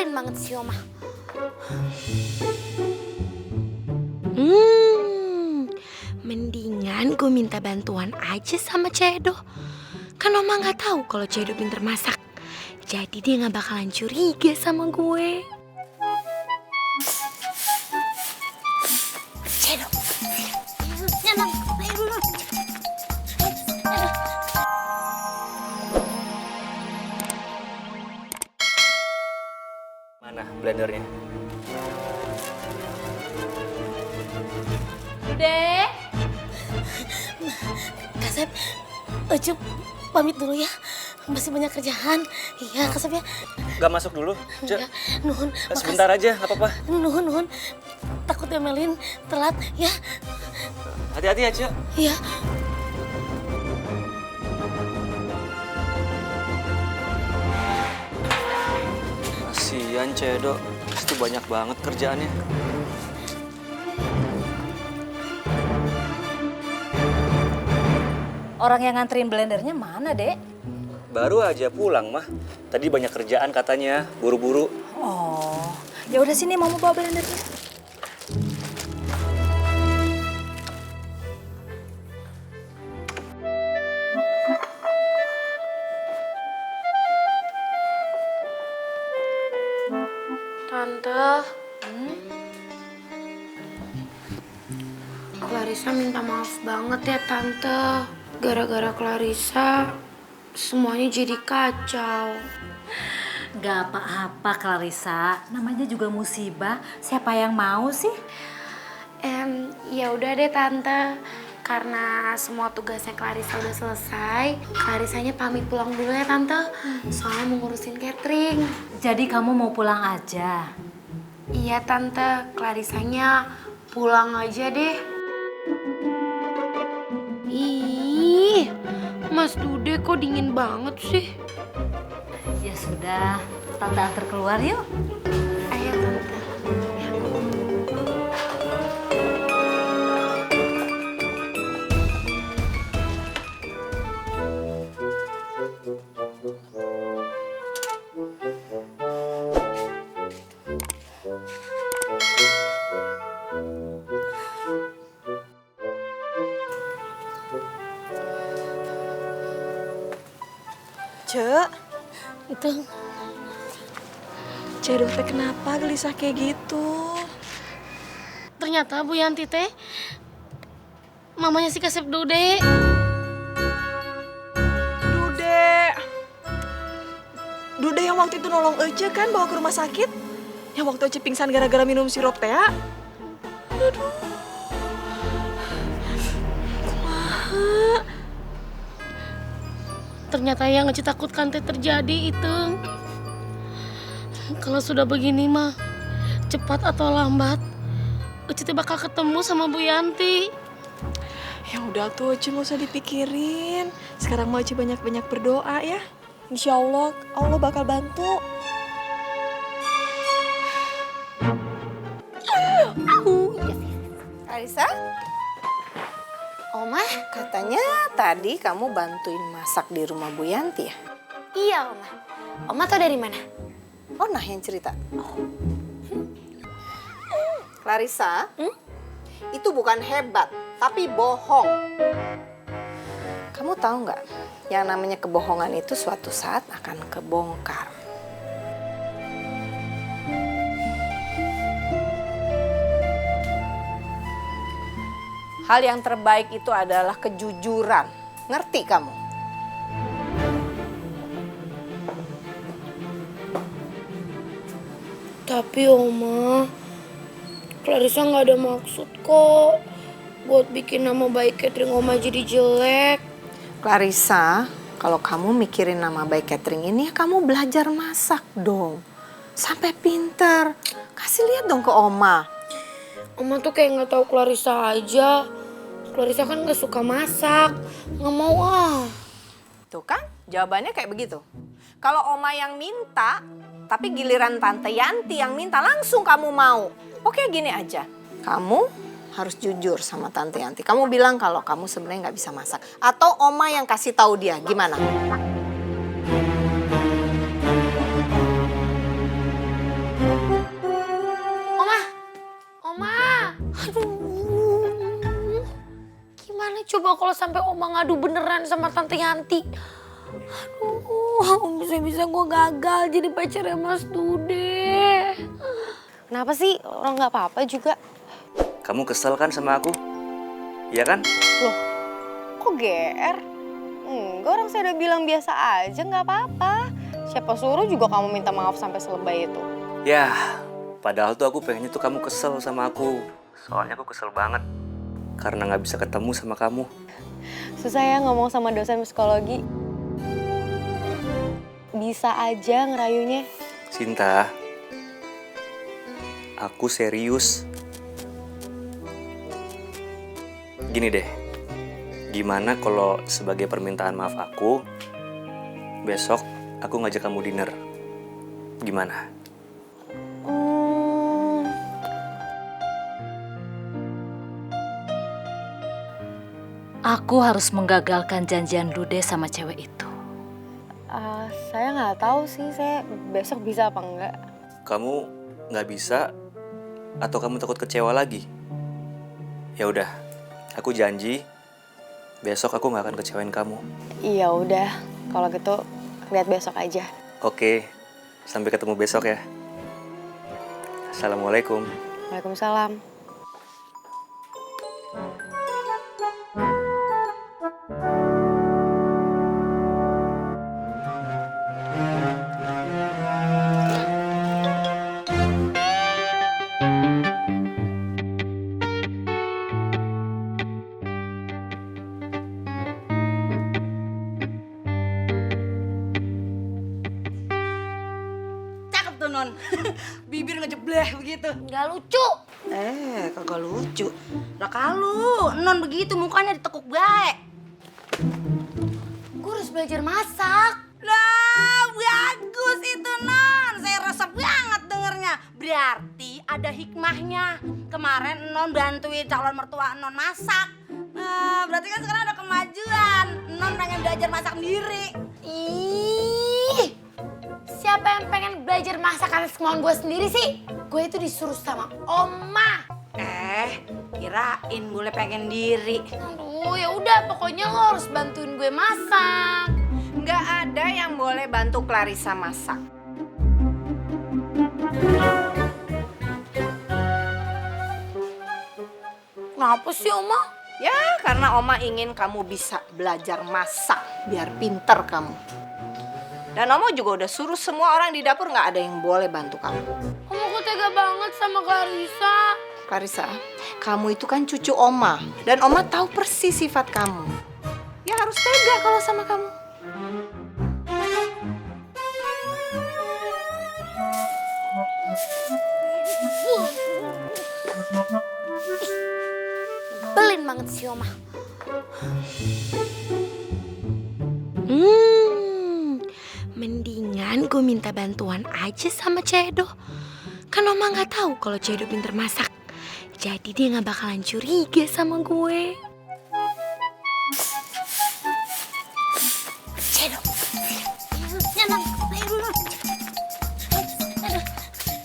nyebelin banget si Oma. Mendingan gue minta bantuan aja sama Cedo. Kan Oma nggak tahu kalau Cedo pinter masak. Jadi dia nggak bakalan curiga sama gue. Cedo, nyanang, ayo dulu. Mana blendernya? Dek. Kasep, Ucup pamit dulu ya. Masih banyak kerjaan. Iya, Kasep ya. Gak masuk dulu, Cek? Ya, nuhun. Sebentar aja, gak apa-apa. Nuhun. Takut Melin telat ya. Hati-hati ya, Cek. Iya. Kasian Cedo, pasti banyak banget kerjaannya. Orang yang nganterin blendernya mana, Dek? Baru aja pulang, Mah. Tadi banyak kerjaan katanya, buru-buru. Oh, ya udah sini mau bawa blendernya. Tante, Clarissa minta maaf banget ya Tante. Gara-gara Clarissa, semuanya jadi kacau. Gak apa-apa, Clarissa. Namanya juga musibah. Siapa yang mau sih? Ya udah deh Tante. Karena semua tugasnya Clarissa udah selesai, Clarissanya pamit pulang dulu ya Tante. Soalnya mau ngurusin catering. Jadi kamu mau pulang aja? Iya Tante, Clarissanya pulang aja deh. Ih, Mas Dude kok dingin banget sih? Ya sudah, Tante antar keluar yuk. Ayo Tante. Cek, Itu Cedo teh kenapa gelisah kayak gitu? ternyata Bu Yanti teh mamanya si Kasep Dude. Dude yang waktu itu nolong Ece kan bawa ke rumah sakit? Yang waktu Ece pingsan gara-gara minum sirup teh? Aduh. Kumaha? Ternyata yang Ece takutkan teh terjadi itu. Kalau sudah begini mah, cepat atau lambat, Ece teh bakal ketemu sama Bu Yanti. Ya udah tuh Ece nggak usah dipikirin. Sekarang mau Ece banyak-banyak berdoa ya. Insya Allah, Allah bakal bantu. Clarissa, Oma? katanya tadi kamu bantuin masak di rumah Bu Yanti ya? Iya Oma. Oma tau dari mana? Oh, nah yang cerita. Clarissa, itu bukan hebat, tapi bohong. Kamu tahu nggak, yang namanya kebohongan itu suatu saat akan kebongkar. Hal yang terbaik itu adalah kejujuran. Ngerti kamu? Tapi Oma, Clarissa nggak ada maksud kok buat bikin nama baik catering Oma jadi jelek. Clarissa, kalau kamu mikirin nama baik catering ini, ya kamu belajar masak dong. Sampai pinter. Kasih lihat dong ke Oma. Oma tuh kayak nggak tahu Clarissa aja. Clarissa kan nggak suka masak, nggak mau ah. Tuh kan, jawabannya kayak begitu. Kalau Oma yang minta, tapi giliran Tante Yanti yang minta, langsung kamu mau. Oke, gini aja. Kamu harus jujur sama Tante Yanti. Kamu bilang kalau kamu sebenarnya nggak bisa masak. Atau Oma yang kasih tahu dia, gimana? Gimana coba kalau sampai Oma ngadu beneran sama Tante Yanti? Aduh, bisa-bisa gue gagal jadi pacarnya Mas Dude. Kenapa sih? Orang nggak apa-apa juga. Kamu kesel kan sama aku? Iya kan? Loh, kok GR? Enggak, orang saya udah bilang biasa aja, nggak apa-apa. Siapa suruh juga kamu minta maaf sampai selebay itu. Ya, padahal tuh aku pengennya tuh kamu kesel sama aku. Soalnya aku kesel banget. Karena nggak bisa ketemu sama kamu. Susah ya ngomong sama dosen psikologi. Bisa aja ngerayunya. Sinta, aku serius. Gini deh, gimana kalau sebagai permintaan maaf aku, besok aku ngajak kamu dinner. Gimana? Aku harus menggagalkan janjian Dude sama cewek itu. Saya nggak tahu sih, saya besok bisa apa enggak. Kamu nggak bisa atau kamu takut kecewa lagi? Ya udah, aku janji besok aku nggak akan kecewain kamu. Iya udah, kalau gitu lihat besok aja. Oke, sampai ketemu besok ya. Assalamualaikum. Waalaikumsalam. Cakep tuh Non. Bibir ngejebleh begitu. Nggak lucu. Kagak lucu. Lah kalau Non begitu mukanya ditekuk baik. Gue harus belajar masak. Lah bagus itu Non. Saya resep banget dengernya. Berarti ada hikmahnya. Kemarin Non bantuin calon mertua Non masak. Nah, berarti kan sekarang ada kemajuan. Non pengen belajar masak sendiri. Ih, siapa yang pengen belajar masak atas kemauan gue sendiri sih? Gue itu disuruh sama Oma. Kirain boleh pengen diri. Aduh, ya udah pokoknya lo harus bantuin gue masak. Nggak ada yang boleh bantu Clarissa masak. Kenapa sih Oma? Ya, karena Oma ingin kamu bisa belajar masak biar pinter kamu. Dan Oma juga udah suruh semua orang di dapur nggak ada yang boleh bantu kamu. Oma kok tega banget sama Clarissa. Clarissa, kamu itu kan cucu Oma dan Oma tahu persis sifat kamu. Ya harus tega kalau sama kamu. Belin banget sih Oma. Mendingan gue minta bantuan aja sama Cedo. Kan Oma nggak tahu kalau Cedo pinter masak. Jadi dia nggak bakalan curiga sama gue. Cedo.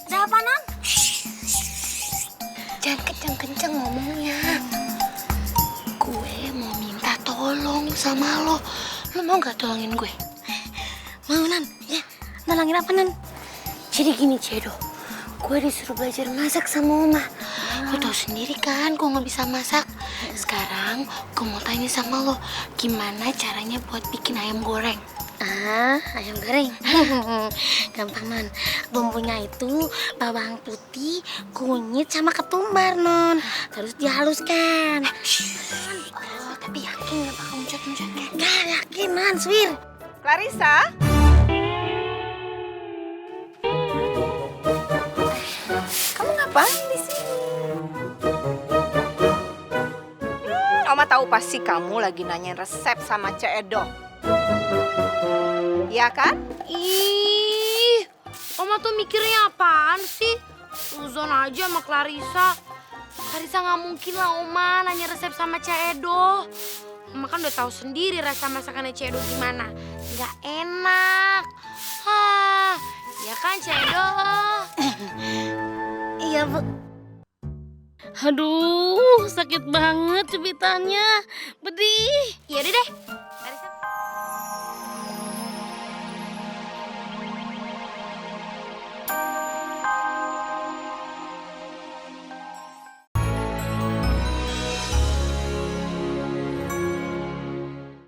Ada apa Non? Jangan kenceng-kenceng ngomongnya. Gue mau minta tolong sama lo. Lo mau gak tolongin gue? Mau Nan? Ya, nolongin apa Nan? Jadi gini Cedo, gue disuruh belajar masak sama Oma. Lo tau sendiri kan gue gak bisa masak. Sekarang gue mau tanya sama lo, gimana caranya buat bikin ayam goreng? Ayam goreng. Gampang Non. Bumbunya itu bawang putih, kunyit sama ketumbar Non. Terus dihaluskan. Oh, tapi yakin gak bakal muncrat-muncrat kan? Gak yakin Non, Swir. Clarissa? Kamu ngapain di sini? Oma tahu pasti kamu lagi nanyain resep sama Cek Edo. Ya kan? Ih, Oma tuh mikirnya apaan sih? Uzon aja sama Clarissa. Clarissa gak mungkin lah Oma nanya resep sama Cek Edo. Oma kan udah tahu sendiri rasa masakannya Cek Edo gimana. Gak enak. Ya kan Cek Edo? Iya Bu. Aduh, sakit banget cepitannya. Pedih. Iya deh,